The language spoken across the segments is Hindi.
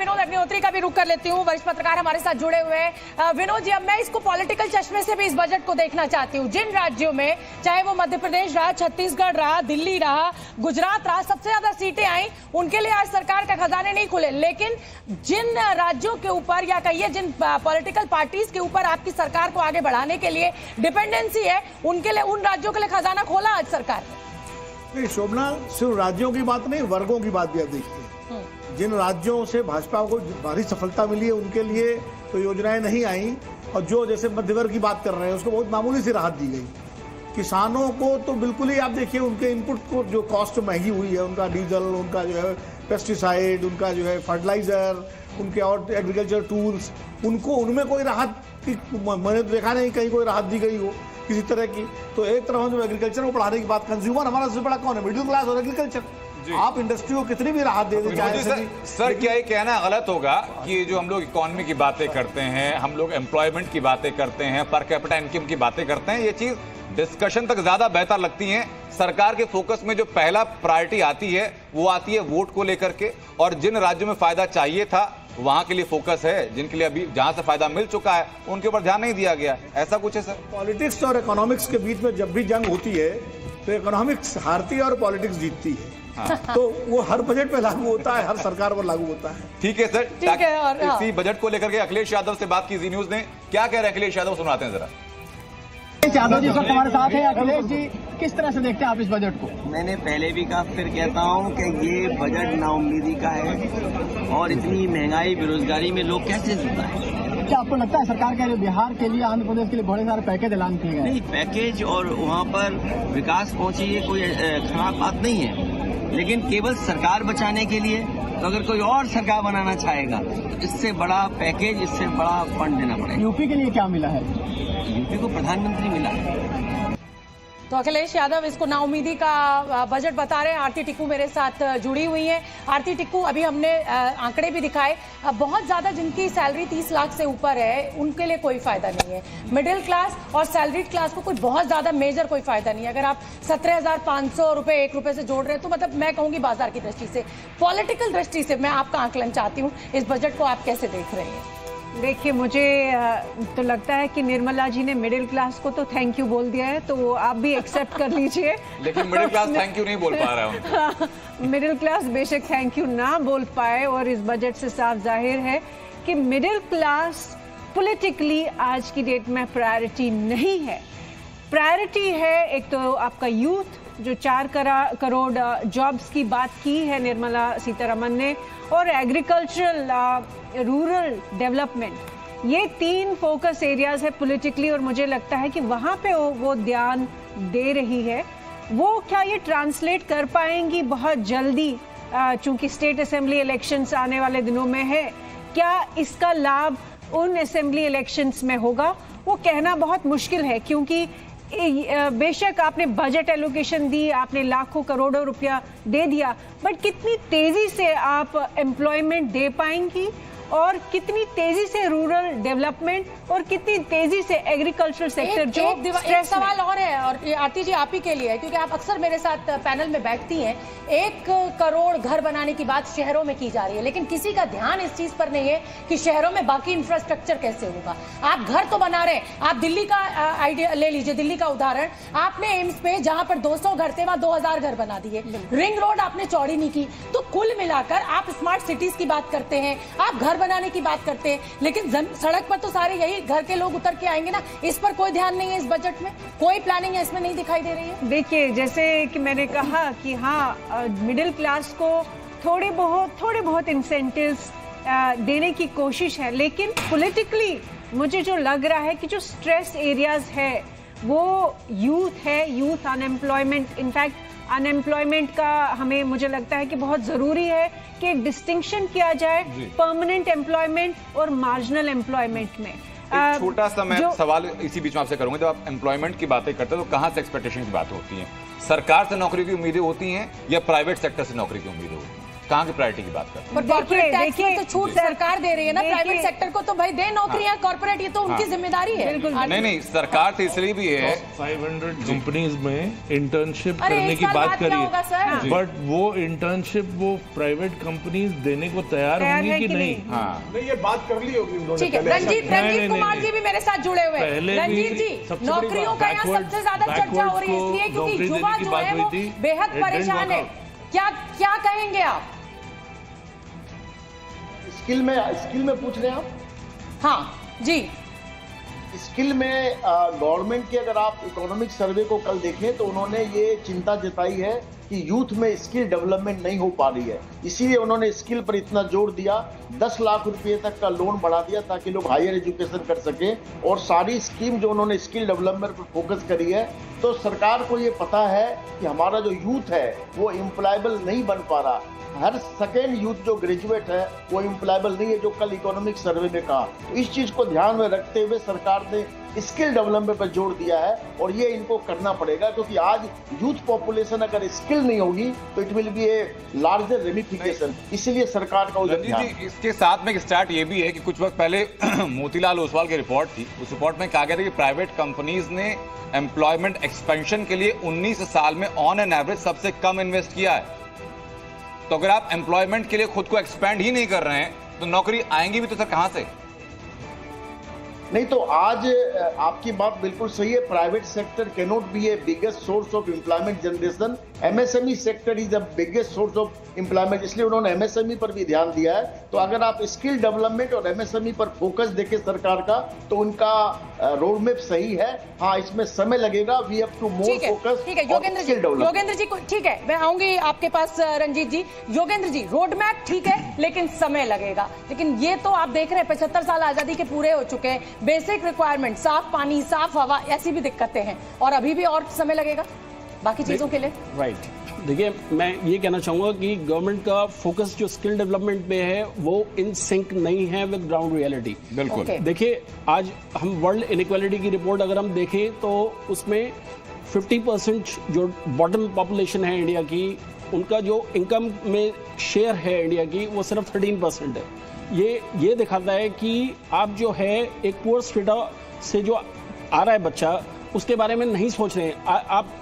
विनोद अग्निहोत्री का भी रुख कर लेती हूँ, वरिष्ठ पत्रकार हमारे साथ जुड़े हुए हैं। विनोद जी, अब मैं इसको पॉलिटिकल चश्मे से भी इस बजट को देखना चाहती हूँ। जिन राज्यों में, चाहे वो मध्य प्रदेश रहा, छत्तीसगढ़ रहा, दिल्ली रहा, गुजरात रहा, सबसे ज्यादा सीटें आई, उनके लिए आज सरकार का खजाने नहीं खुले। लेकिन जिन राज्यों के ऊपर या कहिए जिन पॉलिटिकल पार्टीज के ऊपर आपकी सरकार को आगे बढ़ाने के लिए डिपेंडेंसी है, उनके लिए, उन राज्यों के लिए खजाना खोला आज सरकार ने। नहीं शोभना, सिर्फ राज्यों की बात नहीं, वर्गों की बात भी आप देखते हैं। जिन राज्यों से भाजपा को भारी सफलता मिली है उनके लिए तो योजनाएं नहीं आई, और जो जैसे मध्य वर्ग की बात कर रहे हैं उसको बहुत मामूली सी राहत दी गई। किसानों को तो बिल्कुल ही, आप देखिए उनके इनपुट को जो कॉस्ट महंगी हुई है, उनका डीजल, उनका जो है पेस्टिसाइड, उनका जो है फर्टिलाइजर, उनके और एग्रीकल्चर टूल्स, उनको उनमें कोई राहत की मैंने देखा नहीं कहीं कोई राहत दी गई हो किसी तरह की। तो एक तरफ जो एग्रीकल्चर को बढ़ाने की बात, कंज्यूमर हमारा सबसे बड़ा कौन है? मिडिल क्लास और एग्रीकल्चर। आप इंडस्ट्री को कितनी भी राहत दे दें चाहे सर, क्या ये कहना गलत होगा कि जो हम लोग इकोनॉमी की बातें करते हैं, हम लोग एम्प्लॉयमेंट की बातें करते हैं, पर कैपिटा इनकम की बातें करते हैं, ये चीज डिस्कशन तक ज्यादा बेहतर लगती है। सरकार के फोकस में जो पहला प्रायोरिटी आती है वो आती है वोट को लेकर के, और जिन राज्यों में फायदा चाहिए था वहां के लिए फोकस है, जिनके लिए अभी जहां से फायदा मिल चुका है उनके ऊपर ध्यान नहीं दिया गया। ऐसा कुछ है सर? पॉलिटिक्स और इकोनॉमिक्स के बीच में जब भी जंग होती है तो इकोनॉमिक्स हारती है और पॉलिटिक्स जीतती है। हाँ। तो वो हर बजट पे लागू होता है, हर सरकार पर लागू होता है। ठीक है सर, ठीक है। और इसी बजट को लेकर के अखिलेश यादव से बात की जी न्यूज ने, क्या कह रहे हैं अखिलेश यादव, सुनाते हैं जरा। यादव जी सब हमारे साथ है। अखिलेश जी, किस तरह से देखते हैं आप इस बजट को? मैंने पहले भी कहा, फिर कहता हूँ कि ये बजट नाउम्मीदी का है, और इतनी महंगाई, बेरोजगारी में लोग कैसे जीता है? क्या आपको लगता है सरकार के लिए, बिहार के लिए, आंध्र प्रदेश के लिए बड़े सारे पैकेज ऐलान किए गए? नहीं, पैकेज और वहाँ पर विकास पहुंची, ये कोई खराब बात नहीं है, लेकिन केवल सरकार बचाने के लिए। तो अगर कोई और सरकार बनाना चाहेगा तो इससे बड़ा पैकेज, इससे बड़ा फंड देना पड़ेगा। यूपी के लिए क्या मिला है? यूपी को प्रधानमंत्री मिला है। तो अखिलेश यादव इसको नाउमीदी का बजट बता रहे हैं। आरती टिक्कू मेरे साथ जुड़ी हुई हैं। आरती टिक्कू, अभी हमने आंकड़े भी दिखाए, बहुत ज्यादा जिनकी सैलरी 30 लाख से ऊपर है उनके लिए कोई फायदा नहीं है। मिडिल क्लास और सैलरीड क्लास को कोई बहुत ज्यादा मेजर कोई फायदा नहीं है। अगर आप 17,500 रुपए 1 रुपए से जोड़ रहे हैं तो मतलब मैं कहूंगी बाजार की दृष्टि से, पॉलिटिकल दृष्टि से मैं आपका आकलन चाहती हूँ, इस बजट को आप कैसे देख रहे हैं? देखिए, मुझे तो लगता है कि निर्मला जी ने मिडिल क्लास को तो थैंक यू बोल दिया है, तो आप भी एक्सेप्ट कर लीजिए। लेकिन मिडिल क्लास थैंक यू नहीं बोल पा रहा है। मिडिल क्लास बेशक थैंक यू ना बोल पाए, और इस बजट से साफ जाहिर है कि मिडिल क्लास पॉलिटिकली आज की डेट में प्रायोरिटी नहीं है। प्रायोरिटी है एक तो आपका यूथ, जो 4 करोड़ जॉब्स की बात की है निर्मला सीतारमन ने, और एग्रीकल्चरल, रूरल डेवलपमेंट। ये 3 फोकस एरियाज है पॉलिटिकली, और मुझे लगता है कि वहाँ पे वो ध्यान दे रही है। वो क्या ये ट्रांसलेट कर पाएंगी बहुत जल्दी, चूंकि स्टेट असेंबली इलेक्शंस आने वाले दिनों में है, क्या इसका लाभ उन असेंबली इलेक्शंस में होगा, वो कहना बहुत मुश्किल है। क्योंकि बेशक आपने बजट एलोकेशन दी, आपने लाखों करोड़ों रुपया दे दिया, बट कितनी तेजी से आप एम्प्लॉयमेंट दे पाएंगी, और कितनी तेजी से रूरल डेवलपमेंट, और कितनी तेजी से एग्रीकल्चर सेक्टर जो एक सवाल और है, और आरती जी आप ही के लिए है, क्योंकि आप अक्सर मेरे साथ पैनल में बैठती हैं। 1 करोड़ घर बनाने की बात शहरों में की जा रही है, लेकिन किसी का ध्यान इस चीज पर नहीं है कि शहरों में बाकी इंफ्रास्ट्रक्चर कैसे होगा। आप घर तो बना रहे हैं, आप दिल्ली का आइडिया ले लीजिए, दिल्ली का उदाहरण। आपने एम्स पे जहां पर 200 घर थे वहां 2000 घर बना दिए, रिंग रोड आपने चौड़ी नहीं की। तो कुल मिलाकर आप स्मार्ट सिटीज की बात करते हैं, आप घर बनाने की बात करते हैं, लेकिन सड़क पर तो सारे यही घर के लोग उतर के आएंगे ना। इस पर कोई ध्यान नहीं है, इस बजट में कोई प्लानिंग है इसमें नहीं दिखाई दे रही है। देखिए, जैसे कि मैंने कहा कि हाँ, मिडिल क्लास को थोड़े बहुत इंसेंटिव्स देने की कोशिश है, लेकिन पॉलिटिकली मुझे जो लग रहा है कि जो स्ट्रेस एरियाज है वो यूथ है, यूथ अनएम्प्लॉयमेंट। इनफैक्ट अनएम्प्लॉयमेंट का हमें, मुझे लगता है कि बहुत जरूरी है कि एक डिस्टिंक्शन किया जाए परमानेंट एम्प्लॉयमेंट और मार्जिनल एम्प्लॉयमेंट में। एक छोटा सा मैं सवाल इसी बीच में आपसे करूंगा, जब आप एम्प्लॉयमेंट की बातें करते हैं तो कहां से एक्सपेक्टेशन की बात होती है? सरकार से नौकरी की उम्मीदें होती हैं या प्राइवेट सेक्टर से नौकरी की उम्मीदें होती हैं? कहाँ की प्रायोरिटी की बात करते हैं? पर कॉर्पोरेट टैक्स में तो छूट देखिए, सरकार दे रही है ना, प्राइवेट देखिए, सेक्टर को तो भाई दे नौकरियां, कॉर्पोरेट ये तो उनकी जिम्मेदारी है। बिल्कुल। नहीं, सरकार तो इसलिए भी है 500 कंपनीज में इंटर्नशिप अरे करने एक की साल बात बाद क्या होगा सर? करिए, बट वो इंटर्नशिप वो प्राइवेट कंपनीज देने को तैयार तैयार होंगी है कि कि नहीं? नहीं? हाँ, नहीं, ये बात कर ली होगी उन्होंने ठीक है, पहले। रंजीत नहीं, कुमार नहीं, जी भी मेरे साथ जुड़े हुए हैं। पहले भी रंजीत जी, सबसे बड़ी नौकरियों बात, का यहाँ backwards- सबसे ज्यादा चर्चा हो रही है backwards इसलिए को क्योंकि नौकरी युवा देने की जो बात है हुई वो थी, बेहद it didn't परेशान work है। out। क्या कहेंगे आप? स्किल में पूछ रहे हैं आप? हाँ जी, स्किल में गवर्नमेंट की अगर आप इकोनॉमिक सर्वे को कल देखें तो उन्होंने ये चिंता जताई है कि यूथ में स्किल डेवलपमेंट नहीं हो पा रही है, इसीलिए उन्होंने स्किल पर इतना जोर दिया। 10 लाख रुपए तक का लोन बढ़ा दिया ताकि लोग हायर एजुकेशन कर सके, और सारी स्कीम जो उन्होंने स्किल डेवलपमेंट पर फोकस करी है। तो सरकार को ये पता है कि हमारा जो यूथ है वो एम्प्लॉयबल नहीं बन पा रहा। हर सेकेंड यूथ जो ग्रेजुएट है वो एम्प्लॉयबल नहीं है, जो कल इकोनॉमिक सर्वे में कहा। तो इस चीज को ध्यान में रखते हुए सरकार ने स्किल डेवलपमेंट पर जोर दिया है, और ये इनको करना पड़ेगा क्योंकि आज यूथ पॉपुलेशन अगर स्किल नहीं होगी तो it will be a larger ramification, इसलिए सरकार का उधर रंजीत हाँ। जी, इसके साथ में एक स्टार्ट ये भी है कि कुछ वक्त पहले मोतीलाल ओसवाल की रिपोर्ट थी, उस रिपोर्ट में कहा गया था कि प्राइवेट कंपनीज ने एम्प्लॉयमेंट एक्सपेंशन के लिए 19 साल में ऑन एन एवरेज सबसे कम इन्वेस्ट किया है। तो अगर आप एम्प्लॉयमेंट के लिए खुद को एक्सपेंड ही नहीं कर रहे हैं तो नौकरी आएंगी भी तो सर कहां से? नहीं, तो आज आपकी बात बिल्कुल सही है। Private sector can not be A biggest source of employment generation. MSME sector is the biggest source of employment, इसलिए उन्होंने एमएसएमई पर भी ध्यान दिया है। तो अगर आप स्किल डेवलपमेंट और एमएसएमई पर फोकस देखें सरकार का, तो उनका रोड मैप सही है। हाँ, इसमें समय लगेगा। We have to more focus. ठीक है योगेंद्र जी ठीक है, मैं आऊंगी आपके पास रंजीत जी। योगेंद्र जी, रोड मैप ठीक है लेकिन समय लगेगा। लेकिन ये तो आप देख रहे हैं 75 साल आजादी के पूरे हो चुके हैं, बेसिक रिक्वायरमेंट साफ पानी, साफ हवा, ऐसी भी दिक्कतें हैं, और अभी भी और समय लगेगा बाकी चीजों के लिए। राइट। देखिए, मैं ये कहना चाहूँगा कि गवर्नमेंट का फोकस जो स्किल डेवलपमेंट पे है वो इन सिंक नहीं है विद ग्राउंड रियलिटी। बिल्कुल। Okay. देखिए, आज हम वर्ल्ड इनइक्वालिटी की रिपोर्ट अगर हम देखें तो उसमें 50% जो बॉटम पॉपुलेशन है इंडिया की, उनका जो इनकम में शेयर है इंडिया की वो सिर्फ 13% है। ये दिखाता है कि आप जो है एक पुअर स्ट्रेटा से जो आ रहा है बच्चा, उसके बारे में नहीं सोच रहे हैं। आप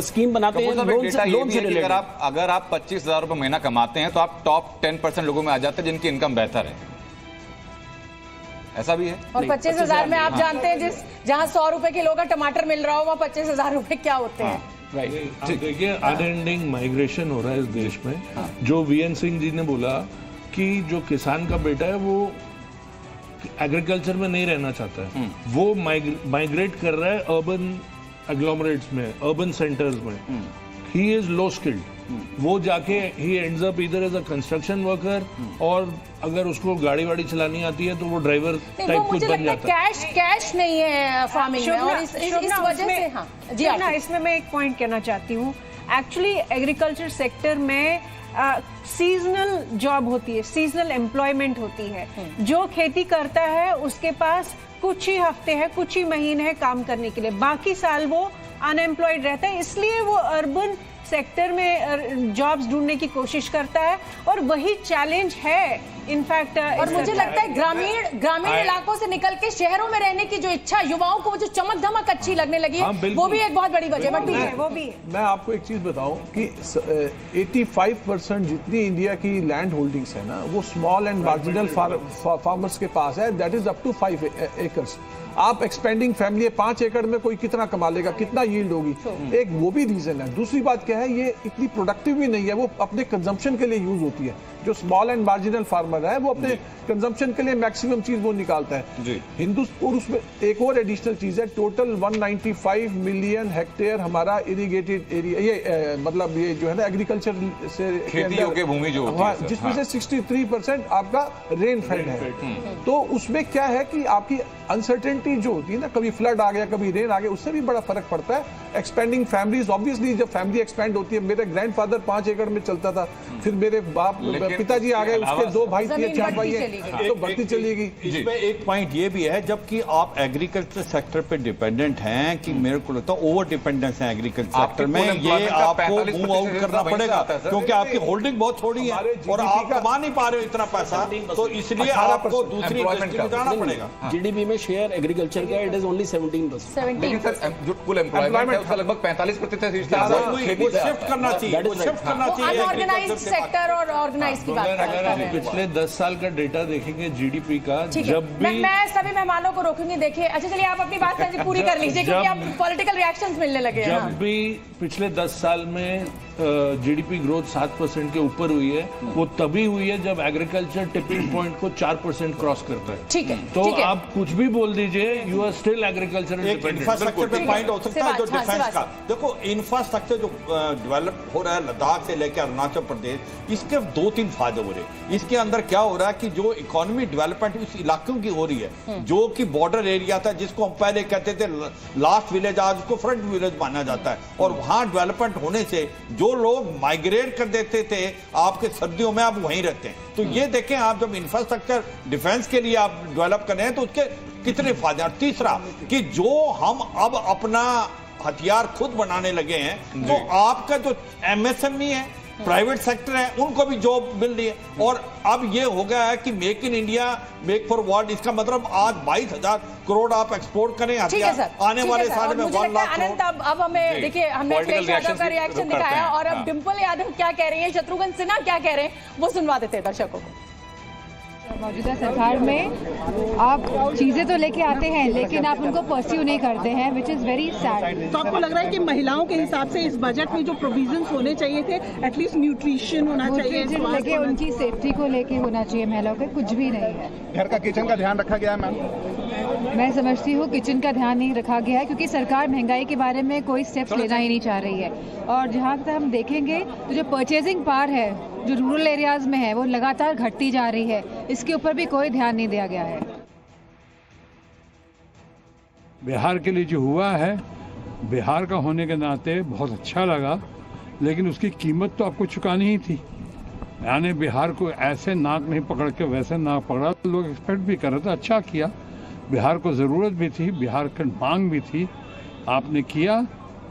स्कीम बनाते हैं लोन से रिलेटेड। अगर आप 25,000 रुपए महीना कमाते हैं तो आप टॉप 10% लोगों में आ जाते हैं जिनकी इनकम बेहतर है, ऐसा भी है। और 25,000 में आप जानते हैं जहां 100 रुपए किलो का टमाटर मिल रहा हो वहां 25,000 रुपए क्या होते हैं। राइट। देखिए, अनएंडिंग माइग्रेशन हो रहा है इस देश में। जो वीएन सिंह जी ने बोला कि जो किसान का बेटा है वो एग्रीकल्चर में नहीं रहना चाहता है, वो माइग्रेट कर रहा है अर्बन एग्लोमरेट्स में, अर्बन सेंटर्स में। ही इज लो स्किल्ड, वो जाके ही एंड्स अप इधर एज अ कंस्ट्रक्शन वर्कर, और अगर उसको गाड़ी वाड़ी चलानी आती है तो वो ड्राइवर टाइप कुछ बन जाता है। कैश नहीं है फार्मिंग में, और इस वजह से हाँ जी ना, इसमें मैं एक पॉइंट कहना चाहती हूँ। एक्चुअली एग्रीकल्चर सेक्टर में सीजनल जॉब होती है, सीजनल एम्प्लॉयमेंट होती है। जो खेती करता है उसके पास कुछ ही हफ्ते हैं, कुछ ही महीने हैं काम करने के लिए, बाकी साल वो अनएम्प्लॉयड रहता है। इसलिए वो अर्बन सेक्टर में जॉब्स ढूंढने की कोशिश करता है, और वही चैलेंज है इनफैक्ट। और मुझे लगता है ग्रामीण इलाकों से निकल के शहरों में रहने की जो इच्छा, युवाओं को जो चमक धमक अच्छी लगने लगी है, वो भी एक बहुत बड़ी वजह है। वो भी मैं आपको एक चीज बताऊं कि 85% जितनी इंडिया की लैंड होल्डिंग्स है ना, वो स्मॉल एंड मार्जिनल फार्मर्स के पास है। That is up to 5 acres. आप एक्सपेंडिंग फैमिली है, 5 एकड़ में कोई कितना कमा लेगा, कितना यील्ड होगी? एक वो भी रीजन है। दूसरी बात क्या है, ये इतनी प्रोडक्टिव भी नहीं है, वो अपने कंजम्पशन के लिए यूज होती है। जो स्मॉल एंड मार्जिनल फार्मर है वो अपने कंजम्पशन के लिए मैक्सिमम चीज वो निकालता है। हिंदुस्तान, उसमें एक और एडिशनल चीज है, टोटल 195 मिलियन हेक्टेयर हमारा इरिगेटेड एरिया, ये मतलब ये जो है ना एग्रीकल्चर से खेती योग्य भूमि जो होती है, जिसमें से 63% आपका रेन फेड है। तो उसमें क्या है कि आपकी अनसर्टेनिटी जो होती है ना, कभी फ्लड आ गया, कभी रेन आ गया, उससे भी बड़ा फर्क पड़ता है। एक्सपेंडिंग फैमिलीज, ऑब्वियसली जब फैमिली एक्सपेंड होती है, मेरे ग्रैंडफादर 5 एकड़ में चलता था, फिर मेरे बाप पिताजी आ गए, उसके 2 भाई भाई थी जमीन 4 भाई बढ़ती है चली गई। तो बढ़ती चलेगी। इसमें एक पॉइंट ये भी है, जबकि आप एग्रीकल्चर सेक्टर पे डिपेंडेंट हैं कि मेरे को लगता है ओवर डिपेंडेंस है एग्रीकल्चर सेक्टर में, ये आपको मूव आउट करना पड़ेगा क्योंकि आपकी होल्डिंग बहुत थोड़ी है और आप कमा नहीं पा रहे हो इतना पैसा, तो इसलिए आपको दूसरी इंडस्ट्री में जाना पड़ेगा। जीडीपी में शेयर एग्रीकल्चर का इट इज ओनली 17%। लेकिन सर जो कुल एम्प्लॉयमेंट है उसका लगभग 45% शिफ्ट करना चाहिए, शिफ्ट करना चाहिए। अनऑर्गेनाइज्ड सेक्टर और ऑर्गेनाइज्ड की बात कर रहे हैं। पिछले 10 साल का डेटा देखेंगे जीडीपी का, ठीक है, जब भी मैं सभी मेहमानों को रोकूंगी। देखिए, अच्छा चलिए आप अपनी बात पूरी कर लीजिए क्योंकि अब पॉलिटिकल रिएक्शंस मिलने लगे हैं। जब भी पिछले 10 साल में जीडीपी ग्रोथ 7% के ऊपर हुई है, वो तभी हुई है जब एग्रीकल्चर टिपिंग पॉइंट को 4% क्रॉस करता है। ठीक है, तो ठीक है। आप कुछ भी बोल दीजिए, यू आर स्टिल एग्रीकल्चर एक इंफ्रास्ट्रक्चर पे पॉइंट हो सकता है जो डिफेंस का। देखो इंफ्रास्ट्रक्चर जो डेवलप हो रहा है लद्दाख से लेकर अरुणाचल प्रदेश, इसके 2-3 फायदे हो रहे हैं। इसके अंदर क्या हो रहा है कि जो इकोनॉमी डेवलपमेंट उस इलाकों की हो रही है जो कि बॉर्डर एरिया था, जिसको हम पहले कहते थे लास्ट विलेज, आज उसको फ्रंट विलेज माना जाता है, और वहां डेवलपमेंट होने से जो लोग माइग्रेट कर देते थे आपके सर्दियों में, आप वहीं रहते हैं। तो ये देखें आप जब इंफ्रास्ट्रक्चर डिफेंस के लिए आप डेवलप कर रहे हैं तो उसके कितने फायदे। और तीसरा कि जो हम अब अपना हथियार खुद बनाने लगे हैं, तो आपका जो एमएसएमई है, प्राइवेट सेक्टर है, उनको भी जॉब मिल रही है। और अब ये हो गया है कि make in India, make for world, इसका मतलब आज 22,000 करोड़ आप एक्सपोर्ट करें हथियार, आने वाले साल में 1 लाख अनंत। अब हमें देखिए, हमने अखिलेश यादव का रिएक्शन दिखाया और अब डिंपल यादव क्या कह रही है, शत्रुघ्न सिन्हा क्या कह रहे हैं, वो सुनवा देते हैं दर्शकों को। मौजूदा सरकार में आप चीजें तो लेके आते हैं लेकिन आप उनको परस्यू नहीं करते हैं, विच इज वेरी सैड। तो आपको लग रहा है कि महिलाओं के हिसाब से इस बजट में जो प्रोविजंस होने चाहिए थे, एटलीस्ट न्यूट्रिशन होना चाहिए, लेके उनकी सेफ्टी को लेके होना चाहिए, महिलाओं के कुछ भी नहीं है। घर का किचन का ध्यान रखा गया है मैम? मैं समझती हूँ किचन का ध्यान नहीं रखा गया है क्योंकि सरकार महंगाई के बारे में कोई स्टेप्स लेना ही नहीं चाह रही है। और जहाँ तक हम देखेंगे तो जो परचेजिंग पावर है जो रूरल एरियाज में है वो लगातार घटती जा रही है, इसके ऊपर भी कोई ध्यान नहीं दिया गया है। बिहार के लिए जो हुआ है, बिहार का होने के नाते बहुत अच्छा लगा, लेकिन उसकी कीमत तो आपको चुकानी ही थी। यानी बिहार को ऐसे नाक नहीं पकड़ के वैसे नाक पकड़ा, तो लोग एक्सपेक्ट भी कर रहे थे, अच्छा किया। बिहार को ज़रूरत भी थी, बिहार की मांग भी थी, आपने किया।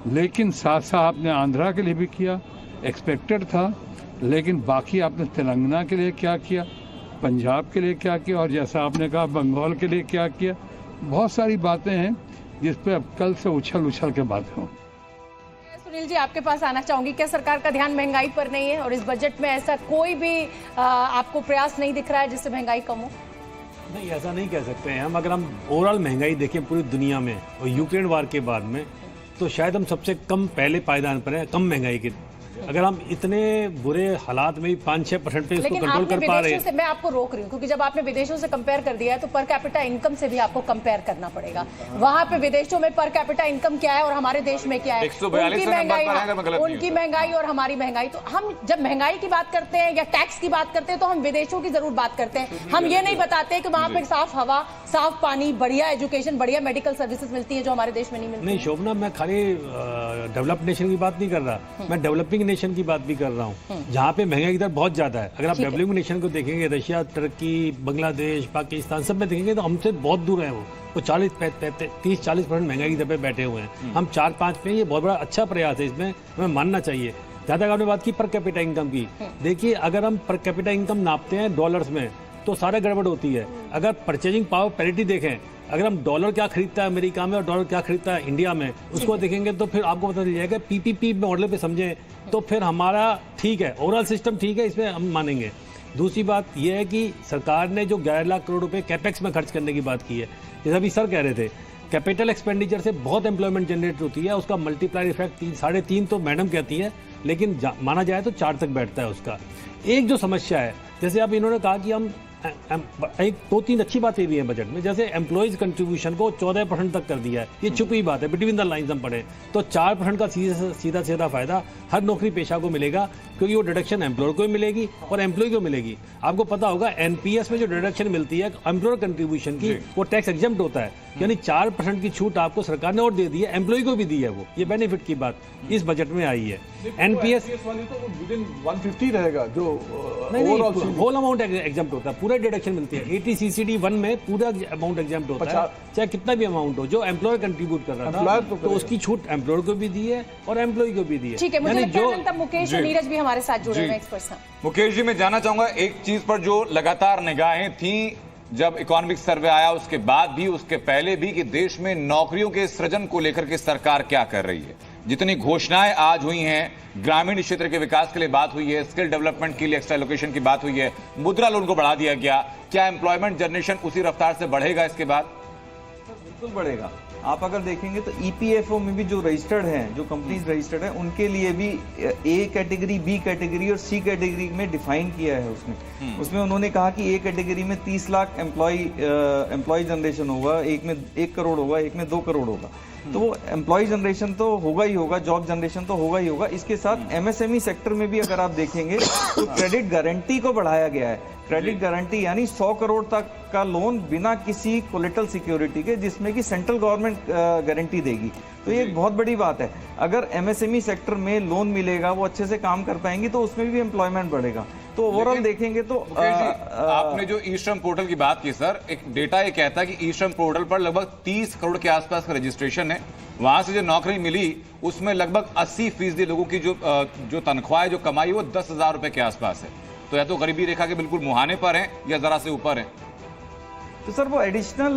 लेकिन साथ साथ आपने आंध्रा के लिए भी किया, एक्सपेक्टेड था। लेकिन बाकी आपने तेलंगाना के लिए क्या किया, पंजाब के लिए क्या किया, और जैसा आपने कहा बंगाल के लिए क्या किया। बहुत सारी बातें हैं जिस पे अब कल से उछल के बातें हों। सुनील जी, आपके पास आना चाहूंगी, क्या सरकार का ध्यान महंगाई पर नहीं है और इस बजट में ऐसा कोई भी आपको प्रयास नहीं दिख रहा है जिससे महंगाई कम हो? नहीं, ऐसा नहीं कह सकते हैं हम। अगर हम ओवरऑल महंगाई देखें पूरी दुनिया में और यूक्रेन वार के बाद में, तो शायद हम सबसे कम पहले पायदान पर हैं कम महंगाई के। अगर हम इतने बुरे हालात में 5-6% पे इसको कंट्रोल कर पा रहे हैं। मैं आपको रोक रही हूँ क्योंकि जब आपने विदेशों से कंपेयर कर दिया है तो पर कैपिटा इनकम से भी आपको कंपेयर करना पड़ेगा। वहां पे विदेशों में पर कैपिटा इनकम क्या है और हमारे देश में क्या है, उनकी महंगाई और हमारी महंगाई। तो हम जब महंगाई की बात करते हैं या टैक्स की बात करते हैं तो हम विदेशों की जरूर बात करते हैं। हम ये नहीं बताते कि वहां पे साफ हवा, साफ पानी, बढ़िया एजुकेशन, बढ़िया मेडिकल सर्विसेज मिलती है जो हमारे देश में नहीं मिलती। नहीं शोभना, मैं खाली डेवलप्ड नेशन की बात नहीं कर रहा, मैं डेवलपिंग नेशन की बात भी कर रहा हूँ जहाँ पे महंगाई की दर बहुत ज्यादा है। अगर आप डेवलपिंग नेशन को देखेंगे, रशिया, तुर्की, बांग्लादेश, पाकिस्तान, सब में देखेंगे तो हमसे बहुत दूर है। वो 30-40% महंगाई की दर पे बैठे हुए हैं, हम 4-5 पे। ये बहुत बड़ा अच्छा प्रयास है, इसमें हमें मानना चाहिए। जहाँ तक आपने बात की पर कैपिटा इनकम की, देखिए अगर हम पर कैपिटा इनकम नापते हैं डॉलर्स में तो सारा गड़बड़ होती है। अगर परचेजिंग पावर पैरिटी देखें, अगर हम डॉलर क्या खरीदता है अमेरिका में और डॉलर क्या खरीदता है इंडिया में, उसको देखेंगे तो फिर आपको पता चल जाएगा। पीपीपी मॉडल पे समझें तो फिर हमारा ठीक है, ओवरऑल सिस्टम ठीक है, इसमें हम मानेंगे। दूसरी बात यह है कि सरकार ने जो 11 लाख करोड़ रुपए कैपेक्स में खर्च करने की बात की है, जैसा अभी सर कह रहे थे, कैपिटल एक्सपेंडिचर से बहुत एम्प्लॉयमेंट जनरेट होती है, उसका मल्टीप्लायर इफेक्ट 3-3.5 तो मैडम कहती है, लेकिन माना जाए तो 4 तक बैठता है उसका। एक जो समस्या है, जैसे अब इन्होंने कहा कि हम एक 2-3 अच्छी बातें भी हैं बजट में, जैसे एम्प्लॉयज कंट्रीब्यूशन को 14% तक कर दिया है। ये छुपी बात है, बिटवीन द लाइंस हम पढ़े तो 4% का सीधा फायदा हर नौकरी पेशा को मिलेगा। क्योंकि वो डिडक्शन एम्प्लॉयर को भी मिलेगी और एम्प्लॉय को मिलेगी। आपको पता होगा एनपीएस में जो डिडक्शन मिलती है एम्प्लॉयर कंट्रीब्यूशन की, वो टैक्स एग्जम्प्ट होता है, यानी 4% की छूट आपको सरकार ने और दे दी है, एम्प्लॉय को भी दी है। वो ये बेनिफिट की बात इस बजट में आई है। एनपीएस वाली तो विदिन 150 रहेगा, जो नहीं, होल अमाउंट एग्जम्प्ट होता है, पूरा डिडक्शन मिलती है। 80 CCD 1 में पूरा अमाउंट एग्जम्प्ट होता है, चाहे कितना भी अमाउंट हो, जो एम्प्लॉयर कंट्रीब्यूट कर रहा था, तो उसकी छूट एम्प्लॉयर को भी दी है और एम्प्लॉय को भी दी है। ठीक है, मुझे लगता है तब मुकेश और नीरज भी हमारे साथ जुड़े हुए एक्सपर्ट्स हैं। मुकेश जी, मैं जानना चाहूंगा एक चीज पर जो लगातार निगाहें थी जब इकोनॉमिक सर्वे आया उसके बाद भी, उसके पहले भी, कि देश में नौकरियों के सृजन को लेकर के सरकार क्या कर रही है। जितनी घोषणाएं आज हुई हैं, ग्रामीण क्षेत्र के विकास के लिए बात हुई है, स्किल डेवलपमेंट के लिए एक्स्ट्रा एलोकेशन की बात हुई है, मुद्रा लोन को बढ़ा दिया गया, क्या एम्प्लॉयमेंट जनरेशन उसी रफ्तार से बढ़ेगा इसके बाद? बिल्कुल बढ़ेगा। आप अगर देखेंगे तो ईपीएफओ में भी जो रजिस्टर्ड हैं, जो कंपनीज रजिस्टर्ड हैं, उनके लिए भी ए कैटेगरी, बी कैटेगरी और सी कैटेगरी में डिफाइन किया है उसमें उन्होंने कहा कि ए कैटेगरी में 30 लाख एम्प्लॉय जनरेशन होगा, एक में 1 करोड़ होगा, एक में 2 करोड़ होगा। तो वो एम्प्लॉय जनरेशन तो होगा ही होगा, जॉब जनरेशन तो होगा ही होगा। इसके साथ एमएसएमई सेक्टर में भी अगर आप देखेंगे तो क्रेडिट गारंटी को बढ़ाया गया है। क्रेडिट गारंटी यानी 100 करोड़ तक का लोन बिना किसी कोलेटरल सिक्योरिटी के, जिसमें कि सेंट्रल गवर्नमेंट गारंटी देगी। तो ये एक बहुत बड़ी बात है। अगर एमएसएमई सेक्टर में लोन मिलेगा, वो अच्छे से काम कर पाएंगी, तो उसमें भी एम्प्लॉयमेंट बढ़ेगा। तो ओवरऑल देखेंगे तो आपने जो ई श्रम पोर्टल की बात की सर, एक डेटा ये कहता है कि ई श्रम पोर्टल पर लगभग 30 करोड़ के आसपास का रजिस्ट्रेशन है। वहां से जो नौकरी मिली उसमें लगभग 80% लोगों की जो तनख्वाह है, जो कमाई, वो 10,000 रुपए के आसपास है। तो या तो गरीबी रेखा के बिल्कुल मुहाने पर हैं या जरा से ऊपर हैं। तो सर वो एडिशनल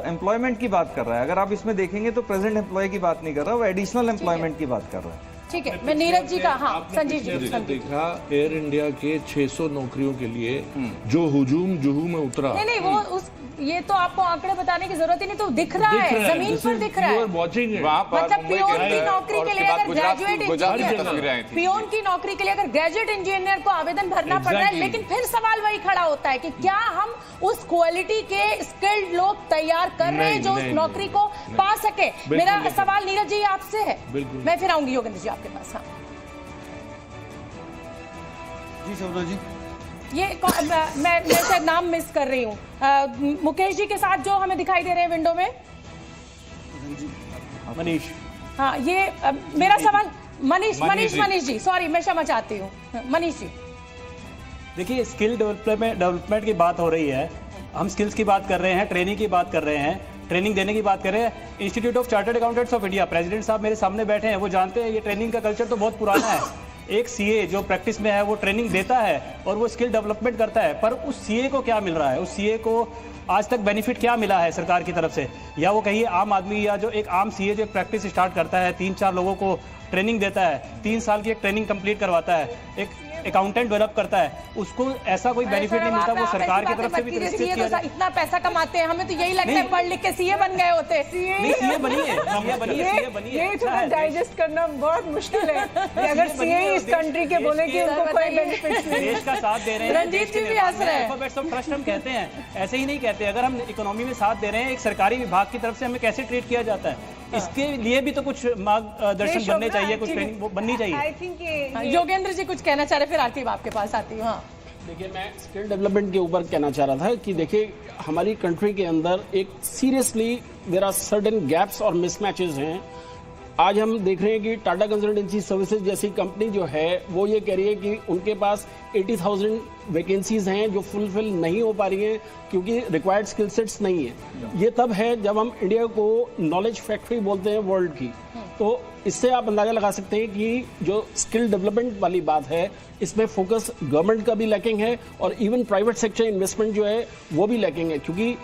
एम्प्लॉयमेंट की बात कर रहा है। अगर आप इसमें देखेंगे तो प्रेजेंट एम्प्लॉय की बात नहीं कर रहा, वो एडिशनल एम्प्लॉयमेंट की बात कर रहा है। ठीक है, मैं नीरज जी का, हाँ संजीव जी देखा एयर इंडिया के 600 नौकरियों के लिए जो हुजूम जुहू में उतरा। नहीं वो ये तो आपको आंकड़े बताने की जरूरत ही नहीं, तो दिख रहा है, जमीन पर दिख रहा है। मतलब पियोन की नौकरी के लिए अगर ग्रेजुएट इंजीनियर, पियोन की नौकरी के लिए अगर ग्रेजुएट इंजीनियर को आवेदन भरना पड़ रहा है, लेकिन फिर सवाल वही खड़ा होता है कि क्या हम उस क्वालिटी के स्किल्ड लोग तैयार कर रहे हैं जो उस नौकरी को पा सके। मेरा सवाल नीरज जी आपसे है, मैं फिर आऊंगी योगेंद्र जी आपके पास। हाँ जी शोभना जी, ये मैं शायद नाम मिस कर रही हूँ। मुकेश जी के साथ जो हमें दिखाई दे रहे हैं विंडो में, मनीष। हाँ ये मेरा सवाल मनीष जी, सॉरी मैं क्षमा चाहती हूँ। मनीष जी देखिए, स्किल डेवलपमेंट की बात हो रही है, हम स्किल्स की बात कर रहे हैं, ट्रेनिंग की बात कर रहे हैं, ट्रेनिंग देने की बात कर रहे हैं। Institute of chartered accountants of India, president साहब मेरे सामने बैठे हैं, वो जानते हैं ये ट्रेनिंग का कल्चर तो बहुत पुराना है। एक सीए जो प्रैक्टिस में है वो ट्रेनिंग देता है और वो स्किल डेवलपमेंट करता है, पर उस सीए को क्या मिल रहा है, उस सीए को आज तक बेनिफिट क्या मिला है सरकार की तरफ से? या वो कहिए आम आदमी या जो एक आम सीए जो प्रैक्टिस स्टार्ट करता है, 3-4 लोगों को ट्रेनिंग देता है, 3 साल की एक ट्रेनिंग कंप्लीट करवाता है, एक अकाउंटेंट डेवलप करता है, उसको ऐसा कोई बेनिफिट नहीं मिलता, वो सरकार की तरफ से भी इतना पैसा कमाते हैं, हमें तो यही लगता है पढ़ लिख के सीए बन गए होते। सीए बनी है, ये थोड़ा डाइजेस्ट करना बहुत मुश्किल है अगर सीए इस कंट्री के बोले कि उनको कोई बेनिफिट नहीं। देश का साथ दे रहे हैं, रंजीत जी भी हंस रहे हैं। अल्फाबेट्स ऑफ ट्रस्ट हम कहते हैं, ऐसे ही नहीं कहते। अगर हम इकोनॉमी में साथ दे रहे हैं, एक सरकारी विभाग की तरफ से हमें कैसे ट्रीट किया जाता है, इसके लिए भी तो कुछ मार्गदर्शन बनने चाहिए, कुछ ट्रेनिंग बननी चाहिए। आई थिंक योगेंद्र जी कुछ कहना चाह रहे, फिर आती आपके पास आती हूँ। हाँ देखिए, मैं स्किल डेवलपमेंट के ऊपर कहना चाह रहा था कि देखिए हमारी कंट्री के अंदर एक seriously there are certain gaps और मिसमैचेस हैं। आज हम देख रहे हैं कि टाटा कंसल्टेंसी सर्विसेज जैसी कंपनी जो है वो ये कह रही है कि उनके पास 80,000 वैकेंसीज हैं जो फुलफिल नहीं हो पा रही हैं क्योंकि रिक्वायर्ड स्किल सेट्स नहीं है। ये तब है जब हम इंडिया को नॉलेज फैक्ट्री बोलते हैं वर्ल्ड की। तो इससे आप अंदाजा लगा सकते हैं कि जो स्किल डेवलपमेंट वाली बात है इसमें फोकस गवर्नमेंट का भी लैकिंग है और इवन प्राइवेट सेक्टर इन्वेस्टमेंट जो है वो भी लैकिंग है, क्योंकि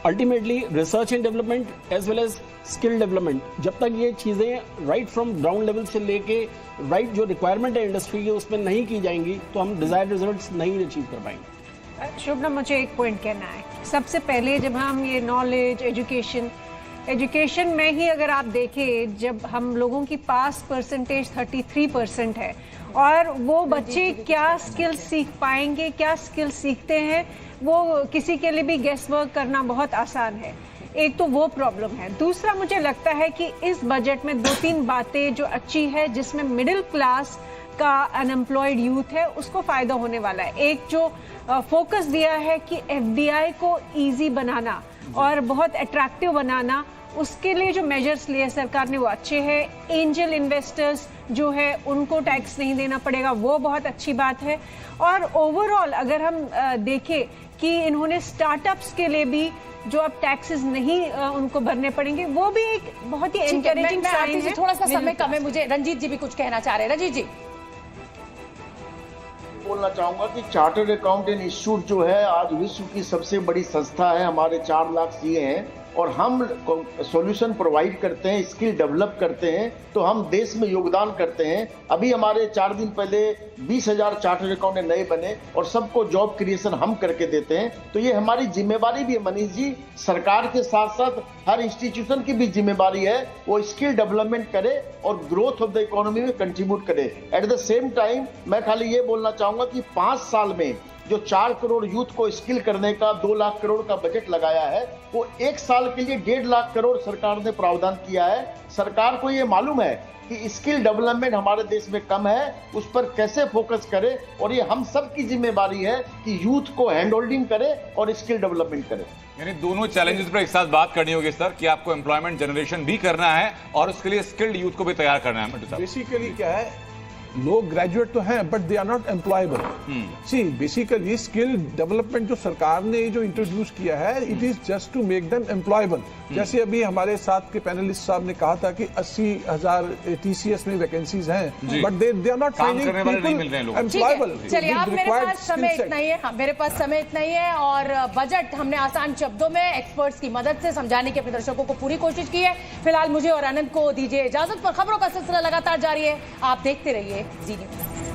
ultimately research and development as well as skill development, जब तक ये चीज़ें राइट फ्रॉम ग्राउंड लेवल से लेके राइट जो रिक्वायरमेंट है इंडस्ट्री की उसमें नहीं की जाएंगी तो हम डिजायर्ड रिजल्ट्स नहीं अचीव कर पाएंगे। शुभना, मुझे एक पॉइंट कहना है। सबसे पहले जब हम ये नॉलेज एजुकेशन में ही अगर आप देखें, जब हम लोगों की पास परसेंटेज 33% है और वो बच्चे क्या स्किल सीख पाएंगे, क्या स्किल सीखते हैं, वो किसी के लिए भी गेस वर्क करना बहुत आसान है। एक तो वो प्रॉब्लम है। दूसरा, मुझे लगता है कि इस बजट में 2-3 बातें जो अच्छी है जिसमें मिडिल क्लास का अनएम्प्लॉयड यूथ है उसको फायदा होने वाला है। एक जो फोकस दिया है कि एफडीआई को इजी बनाना और बहुत अट्रैक्टिव बनाना, उसके लिए जो मेजर्स लिए सरकार ने वो अच्छे हैं। एंजल इन्वेस्टर्स जो है उनको टैक्स नहीं देना पड़ेगा, वो बहुत अच्छी बात है। और ओवरऑल अगर हम देखें कि इन्होंने स्टार्टअप्स के लिए भी जो अब टैक्सेस नहीं उनको भरने पड़ेंगे, वो भी एक बहुत ही एनकरेजिंग साइन है। थोड़ा सा समय कम है, मुझे रंजीत जी भी कुछ कहना चाह रहे हैं। रंजीत जी, बोलना चाहूंगा कि चार्टर्ड अकाउंटेंट इंस्टीट्यूट जो है आज विश्व की सबसे बड़ी संस्था है। हमारे 4 लाख सीए हैं और हम सॉल्यूशन प्रोवाइड करते हैं, स्किल डेवलप करते हैं, तो हम देश में योगदान करते हैं। अभी हमारे 4 दिन पहले 20,000 चार्टर्ड अकाउंटेंट नए बने और सबको जॉब क्रिएशन हम करके देते हैं। तो ये हमारी जिम्मेवारी भी है मनीष जी, सरकार के साथ साथ हर इंस्टीट्यूशन की भी जिम्मेवारी है वो स्किल डेवलपमेंट करे और ग्रोथ ऑफ द इकोनॉमी में कंट्रीब्यूट करे। एट द सेम टाइम मैं खाली ये बोलना चाहूंगा कि 5 साल में जो 4 करोड़ यूथ को स्किल करने का 2 लाख करोड़ का बजट लगाया है, वो 1 साल के लिए 1.5 लाख करोड़ सरकार ने प्रावधान किया है। सरकार को ये मालूम है कि स्किल डेवलपमेंट हमारे देश में कम है, उस पर कैसे फोकस करे, और ये हम सब की जिम्मेवारी है कि यूथ को हैंड होल्डिंग करे और स्किल डेवलपमेंट करे। यानी दोनों चैलेंजेस पर एक साथ बात करनी होगी सर, कि आपको एम्प्लॉयमेंट जनरेशन भी करना है और उसके लिए स्किल्ड यूथ को भी तैयार करना है। बेसिकली क्या है, लोग ग्रेजुएट तो हैं but they are not employable. See basically skill development जो सरकार ने जो इंट्रोड्यूस किया है, it is just to make them employable. जैसे अभी हमारे साथ के पैनलिस्ट साहब ने कहा था कि 80,000 टीसीएस में वैकेंसीज हैं, but they are not finding people employable. चलिए, अब मेरे पास समय इतना ही है। हाँ, मेरे पास समय इतना ही है और बजट हमने आसान शब्दों में एक्सपर्ट्स की मदद से समझाने की अपने दर्शकों को पूरी कोशिश की है। फिलहाल मुझे और आनंद को दीजिए इजाजत, पर खबरों का सिलसिला लगातार जारी है। आप देखते रहिए जी न्यूज़।